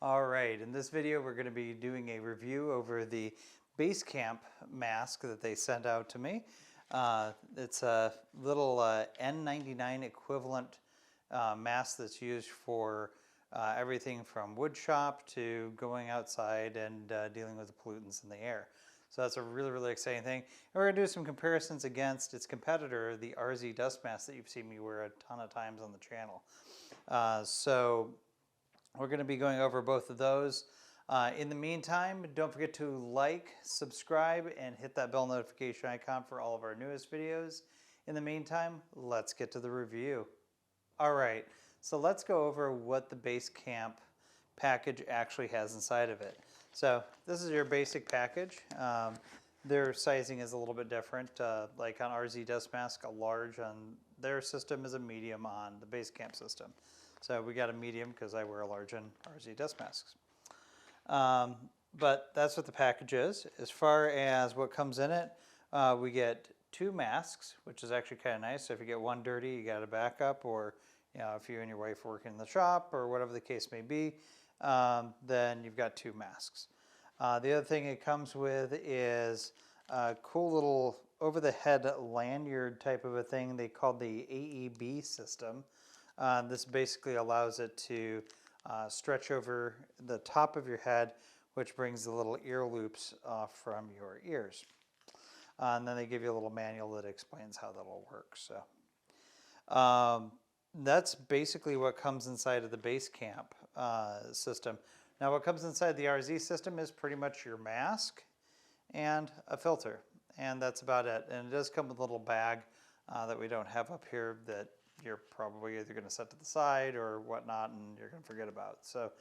All right, in this video we're going to be doing a review over the Basecamp mask that they sent out to me. It's a little N99 equivalent mask that's used for everything from wood shop to going outside and dealing with the pollutants in the air. So that's a really exciting thing. And we're going to do some comparisons against its competitor, the RZ dust mask that you've seen me wear a ton of times on the channel. So we're going to be going over both of those. In the meantime, don't forget to like, subscribe, and hit that bell notification icon for all of our newest videos. In the meantime, let's get to the review. All right, so let's go over what the Basecamp package actually has inside of it. So this is your basic package. Their sizing is a little bit different. Like on RZ Dust Mask, a large on their system is a medium on the Basecamp system. So we got a medium because I wear a large in RZ Dust Masks. But that's what the package is. As far as what comes in it, we get 2 masks, which is actually kind of nice. So if you get one dirty, you got a backup, or if you and your wife work in the shop or whatever the case may be, then you've got 2 masks. The other thing it comes with is a cool little over-the-head lanyard type of a thing they call the AEB system. This basically allows it to stretch over the top of your head, which brings the little ear loops off from your ears. And then they give you a little manual that explains how that'll work. So that's basically what comes inside of the Basecamp system. Now what comes inside the RZ system is pretty much your mask and a filter, and that's about it. And it does come with a little bag that we don't have up here that you're probably either going to set to the side or whatnot, and you're going to forget about. So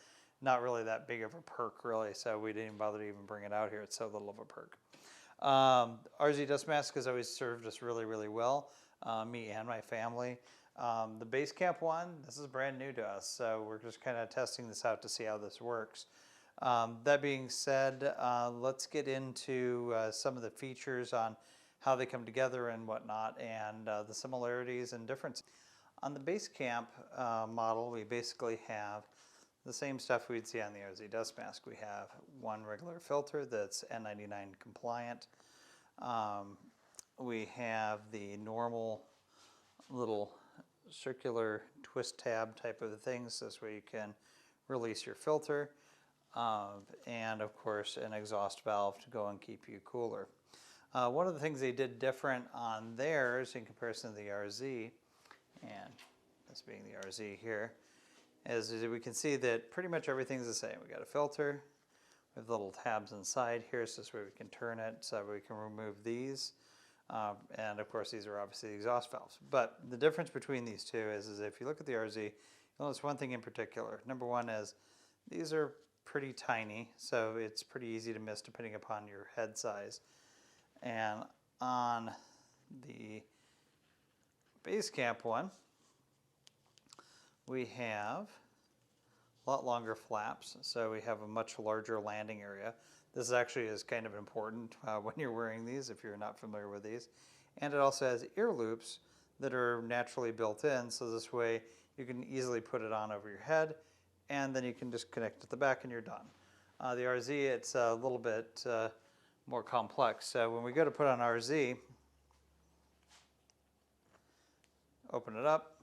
not really that big of a perk, really. So we didn't even bother to even bring it out here. It's so little of a perk. RZ Dust Mask has always served us really well, me and my family. The Basecamp one, this is brand new to us, so we're just kind of testing this out to see how this works. That being said, let's get into some of the features on how they come together and whatnot, and the similarities and differences. On the Basecamp model, we basically have the same stuff we'd see on the RZ Dust Mask. We have one regular filter that's N99 compliant. We have the normal little circular twist tab type of things. This way you can release your filter. And of course an exhaust valve to go and keep you cooler. One of the things they did different on theirs in comparison to the RZ, and this being the RZ here, is we can see that pretty much everything's the same. We got a filter with little tabs inside here, so this way we can turn it, so we can remove these. And of course these are obviously the exhaust valves. But the difference between these two is if you look at the RZ, you'll notice one thing in particular. Number one is these are pretty tiny, so it's pretty easy to miss depending upon your head size. And on the Basecamp one, we have a lot longer flaps, so we have a much larger landing area. This actually is kind of important when you're wearing these, if you're not familiar with these. And it also has ear loops that are naturally built in, so this way you can easily put it on over your head, and then you can just connect at the back and you're done. The RZ, it's a little bit more complex. So when we go to put on RZ, open it up,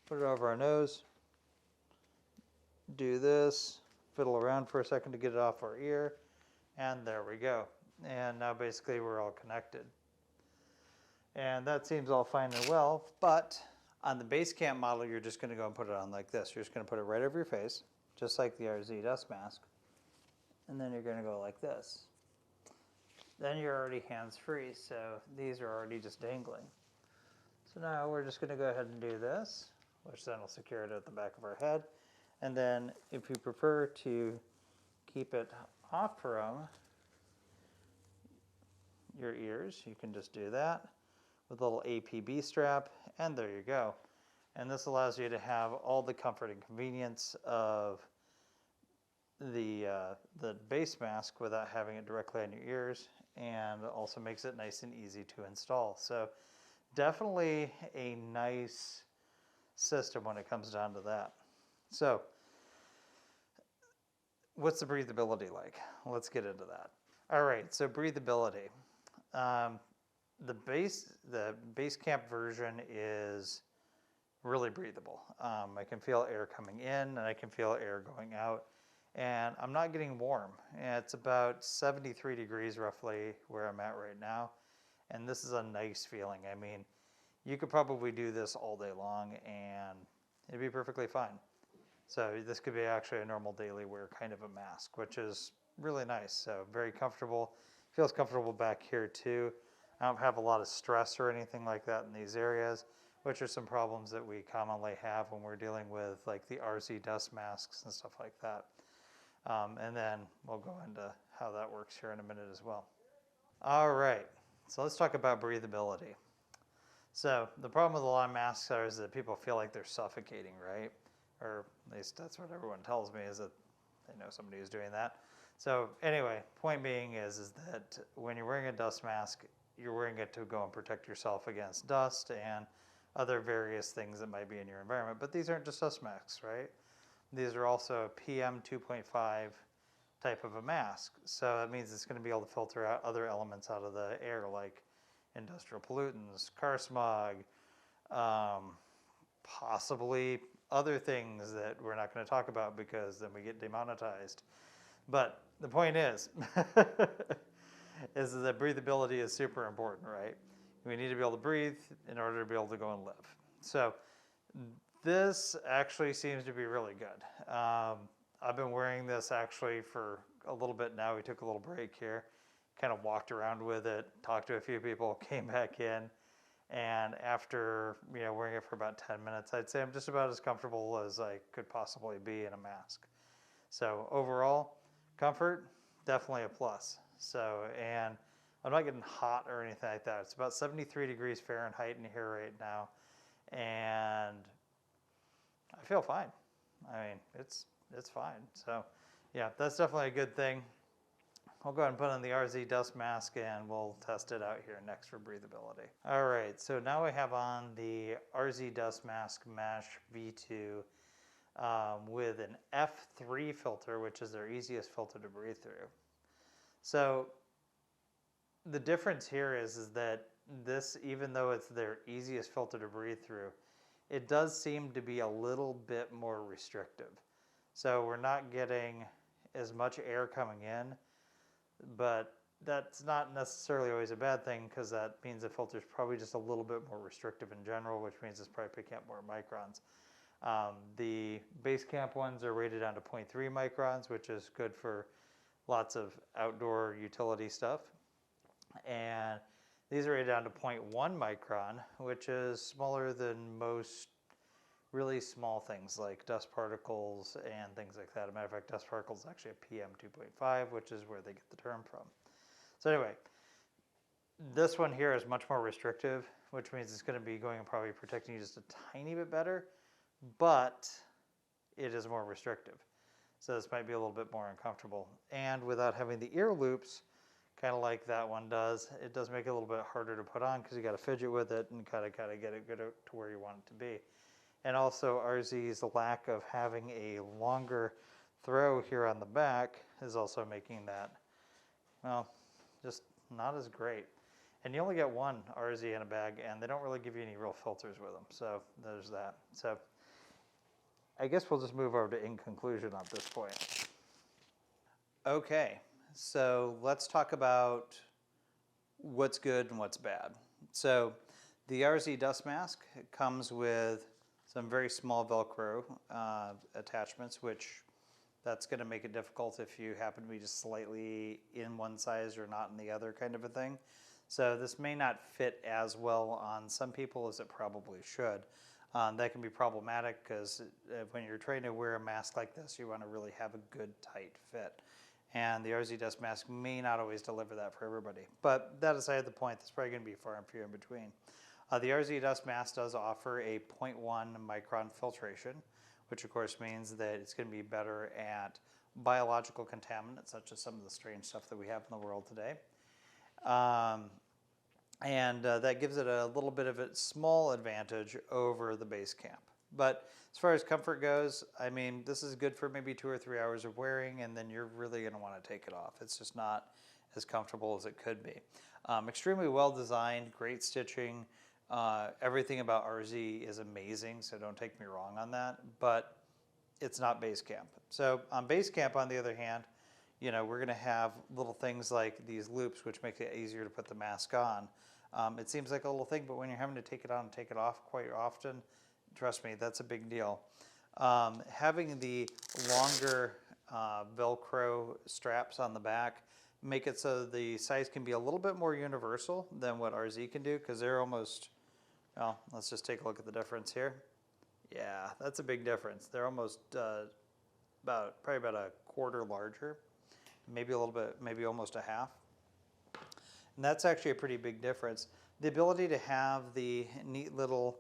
put it over our nose, do this, fiddle around for a second to get it off our ear, and there we go. And now basically we're all connected. And that seems all fine and well, but on the Basecamp model, you're just going to go and put it on like this. You're just going to put it right over your face, just like the RZ Dust Mask, and then you're going to go like this. Then you're already hands-free, so these are already just dangling. So now we're just going to go ahead and do this, which then will secure it at the back of our head. And then if you prefer to keep it off from your ears, you can just do that with a little APB strap, and there you go. And this allows you to have all the comfort and convenience of the base mask without having it directly on your ears, and also makes it nice and easy to install. So definitely a nice system when it comes down to that. So what's the breathability like? Let's get into that. All right, so breathability. The Basecamp version is really breathable. I can feel air coming in and I can feel air going out, and I'm not getting warm. It's about 73 degrees roughly where I'm at right now, and this is a nice feeling. I mean, you could probably do this all day long and it'd be perfectly fine. So this could be actually a normal daily wear kind of a mask, which is really nice. So very comfortable. Feels comfortable back here too. I don't have a lot of stress or anything like that in these areas, which are some problems that we commonly have when we're dealing with like the RZ dust masks and stuff like that. And then we'll go into how that works here in a minute as well. All right, so let's talk about breathability. So the problem with a lot of masks is that people feel like they're suffocating, right? Or at least that's what everyone tells me, is that they know somebody who's doing that. So anyway, point being is that when you're wearing a dust mask, you're wearing it to go and protect yourself against dust and other various things that might be in your environment. But these aren't just dust masks, right? These are also a PM 2.5 type of a mask. So that means it's going to be able to filter out other elements out of the air, like industrial pollutants, car smog, possibly other things that we're not going to talk about because then we get demonetized. But the point is, is that breathability is super important, right? We need to be able to breathe in order to be able to go and live. So this actually seems to be really good. I've been wearing this actually for a little bit now. We took a little break here, kind of walked around with it, talked to a few people, came back in, and after wearing it for about 10 minutes, I'd say I'm just about as comfortable as I could possibly be in a mask. So overall, comfort, definitely a plus. So, and I'm not getting hot or anything like that. It's about 73 degrees Fahrenheit in here right now, and I feel fine. I mean, it's fine. So yeah, that's definitely a good thing. I'll go ahead and put on the RZ dust mask and we'll test it out here next for breathability. All right, so now I have on the RZ dust mask mesh V2 with an F3 filter, which is their easiest filter to breathe through. So the difference here is that this, even though it's their easiest filter to breathe through, it does seem to be a little bit more restrictive. So we're not getting as much air coming in, but that's not necessarily always a bad thing because that means the filter is probably just a little bit more restrictive in general, which means it's probably picking up more microns. The Basecamp ones are rated down to 0.3 microns, which is good for lots of outdoor utility stuff. And these are rated down to 0.1 micron, which is smaller than most really small things like dust particles and things like that. As a matter of fact, dust particles is actually a PM 2.5, which is where they get the term from. So anyway, this one here is much more restrictive, which means it's going to be going and probably protecting you just a tiny bit better, but it is more restrictive. So this might be a little bit more uncomfortable. And without having the ear loops, kind of like that one does, it does make it a little bit harder to put on because you got to fidget with it and kind of get it good to where you want it to be. And also RZ's lack of having a longer throw here on the back is also making that, well, just not as great. And you only get one RZ in a bag, and they don't really give you any real filters with them. So there's that. So I guess we'll just move over to in conclusion at this point. Okay, so let's talk about what's good and what's bad. So the RZ dust mask comes with some very small Velcro attachments, which that's going to make it difficult if you happen to be just slightly in one size or not in the other kind of a thing. So this may not fit as well on some people as it probably should. That can be problematic because when you're trying to wear a mask like this, you want to really have a good tight fit. And the RZ dust mask may not always deliver that for everybody. But that aside the point, that's probably going to be far and few in between. The RZ dust mask does offer a 0.1 micron filtration, which of course means that it's going to be better at biological contaminants, such as some of the strange stuff that we have in the world today. That gives it a little bit of a small advantage over the Basecamp. But as far as comfort goes, I mean, this is good for maybe 2 or 3 hours of wearing, and then you're really going to want to take it off. It's just not as comfortable as it could be. Extremely well designed, great stitching. Everything about RZ is amazing, so don't take me wrong on that, but it's not Basecamp. So on Basecamp, on the other hand, you know, we're going to have little things like these loops, which make it easier to put the mask on. It seems like a little thing, but when you're having to take it on and take it off quite often, trust me, that's a big deal. Having the longer Velcro straps on the back make it so the size can be a little bit more universal than what RZ can do, because they're almost, well, let's just take a look at the difference here. Yeah, that's a big difference. They're almost probably about a quarter larger, maybe a little bit, maybe almost a half. And that's actually a pretty big difference. The ability to have the neat little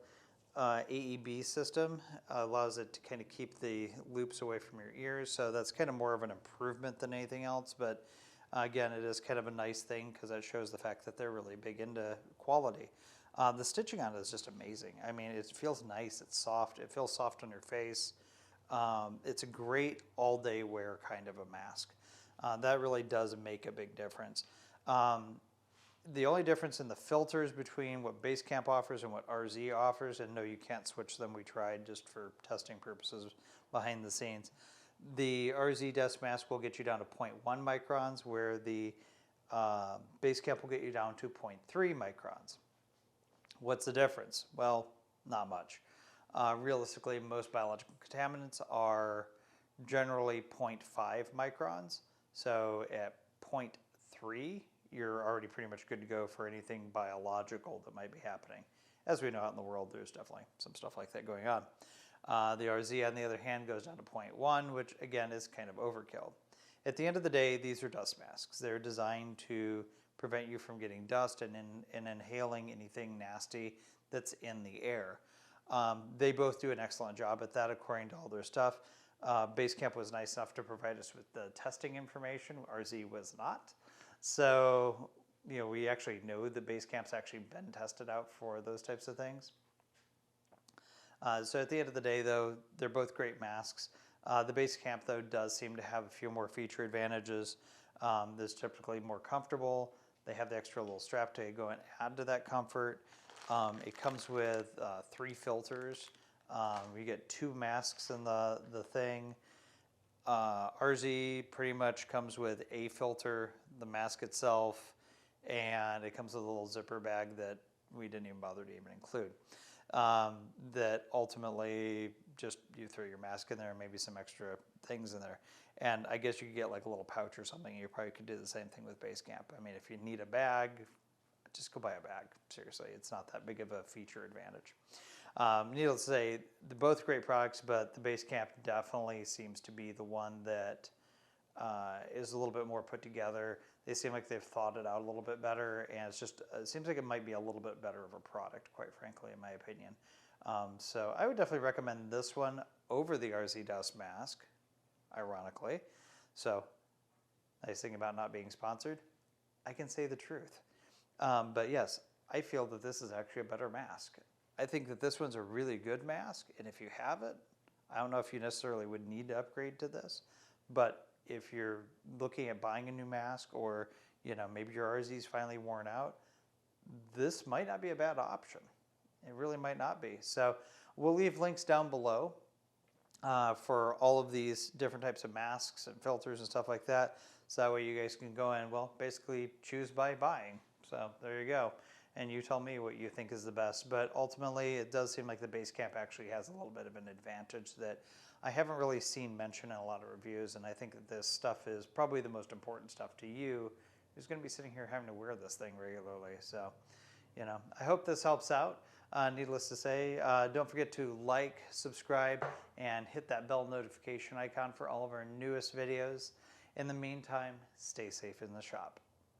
AEB system allows it to kind of keep the loops away from your ears. So that's kind of more of an improvement than anything else. But again, it is kind of a nice thing because that shows the fact that they're really big into quality. The stitching on it is just amazing. I mean, it feels nice. It's soft. It feels soft on your face. It's a great all-day wear kind of a mask. That really does make a big difference. The only difference in the filters between what Basecamp offers and what RZ offers, and no, you can't switch them. We tried just for testing purposes behind the scenes. The RZ dust mask will get you down to 0.1 microns, where the Basecamp will get you down to 0.3 microns. What's the difference? Well, not much. Realistically, most biological contaminants are generally 0.5 microns. So at 0.3, you're already pretty much good to go for anything biological that might be happening. As we know out in the world, there's definitely some stuff like that going on. The RZ, on the other hand, goes down to 0.1, which again is kind of overkill. At the end of the day, these are dust masks. They're designed to prevent you from getting dust and inhaling anything nasty that's in the air. They both do an excellent job at that according to all their stuff. Basecamp was nice enough to provide us with the testing information. RZ was not. So, you know, we actually know the Basecamp's actually been tested out for those types of things. So at the end of the day, though, they're both great masks. The Basecamp, though, does seem to have a few more feature advantages. There's typically more comfortable. They have the extra little strap to go and add to that comfort. It comes with 3 filters. You get 2 masks in the thing. RZ pretty much comes with a filter, the mask itself, and it comes with a little zipper bag that we didn't even bother to even include. That ultimately just you throw your mask in there and maybe some extra things in there. And I guess you could get like a little pouch or something. You probably could do the same thing with Basecamp. I mean, if you need a bag, just go buy a bag. Seriously, it's not that big of a feature advantage. Needless to say, they're both great products, but the Basecamp definitely seems to be the one that is a little bit more put together. They seem like they've thought it out a little bit better, and it's just it seems like it might be a little bit better of a product, quite frankly, in my opinion. So I would definitely recommend this one over the RZ Dust Mask, ironically. So nice thing about not being sponsored, I can say the truth. But yes, I feel that this is actually a better mask. I think that this one's a really good mask, and if you have it, I don't know if you necessarily would need to upgrade to this, but if you're looking at buying a new mask, or you know, maybe your RZ's finally worn out, this might not be a bad option. It really might not be. So we'll leave links down below for all of these different types of masks and filters and stuff like that. So that way you guys can go and, well, basically choose by buying. So there you go. And you tell me what you think is the best. But ultimately, it does seem like the Basecamp actually has a little bit of an advantage that I haven't really seen mentioned in a lot of reviews. And I think that this stuff is probably the most important stuff to you, who's going to be sitting here having to wear this thing regularly. So, you know, I hope this helps out. Needless to say, don't forget to like, subscribe, and hit that bell notification icon for all of our newest videos. In the meantime, stay safe in the shop.